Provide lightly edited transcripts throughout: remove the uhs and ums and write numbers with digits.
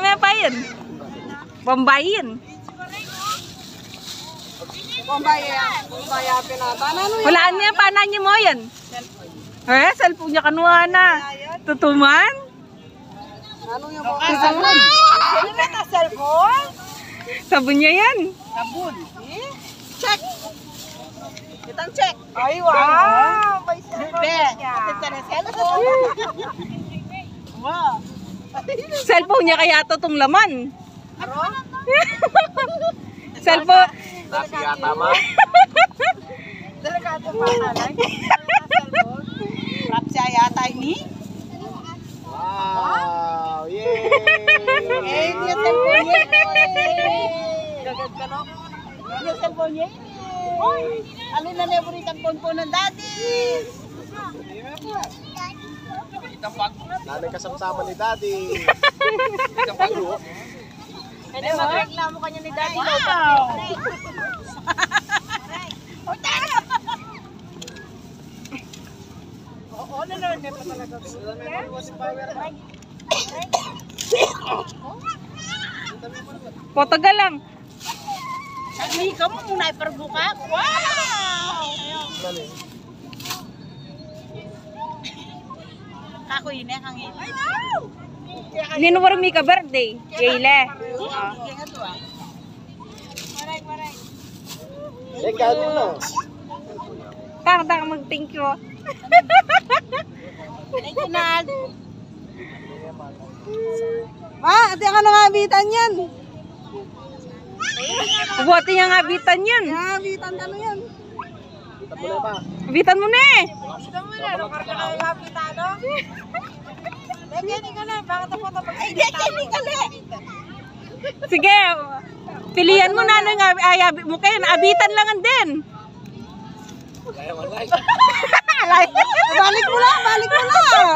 may payin. Bombayin. Bombaya pinata. Walaan niya, paano niya mo yan? Cellphone niya kanuha na. Tutuman? Ano yung cellphone? Ano na cellphone? Sabon niya yan. Sabon. Check. Kitang check. Ay, wow. May cellphone niya. Ito na cellphone. Wow. Cellphone niya kaya ito itong laman. Aro? Cellphone. Nasi yata ma. Delikado pa talay. Rap siya yata ini. Wow! Yay! Eh, niya cellphone niya. Gagad ka no? Niya cellphone niya. Alin na neburitan phone ng daddy. Nanay kasamsama ni Daddy. Pwede magreklamo kanya ni daddy. Wow! Oo, nanonood na pa talaga. Potaga lang. Sabi ka mo muna iparbuka. Wow! Ako yun eh, hangin. I know! Nino mo ka birthday? Jayle. Maray. Eh, gano'n no? Tang mag-thank you. Thank you, Nad. Ma, ate ka nang abitan yan. Buti niya nga abitan yan. Abitan ka na yan. Kita mo na ba? Abitan mo na eh. Abitan mo na, nakarka ka yung abitan, no? Dekeni ka na, bakit ako tapos? Ay, dekeni ka na! Sige, pilihan mo na nang ayabi mo kayo. Abitan lang din. Balik mo na!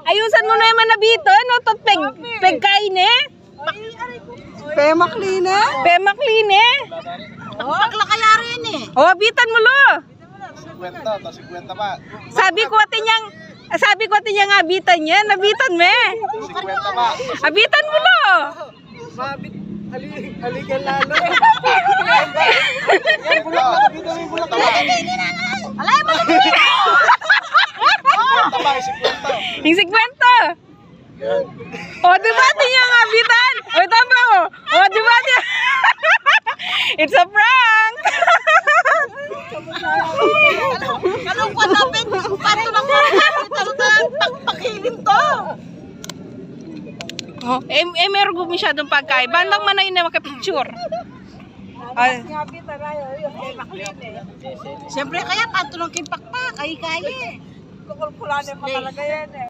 Ayusan mo na yung manabitan. No? Pegkain eh. Pemakline? Pemakline eh. Bakla kaya rin eh. O, abitan mo lo. 50, to 50 ba? Sabi ko ati niyang abitan niya. Nabitan mo eh. 50 ba? Abitan mo lo. Halikan lalo. Alay mo na! Yung 50. O, diba ati niyang abitan? O, tama o. O, diba ati? It's a prank. Anong patapin? Pato lang pakilin to. Oh, meron ko masyadong pagkain. Bandang man na yun na makapicture. Siyempre kaya pato lang kimpakpak. Ay kaya. Kukulkulan pa talaga yan eh.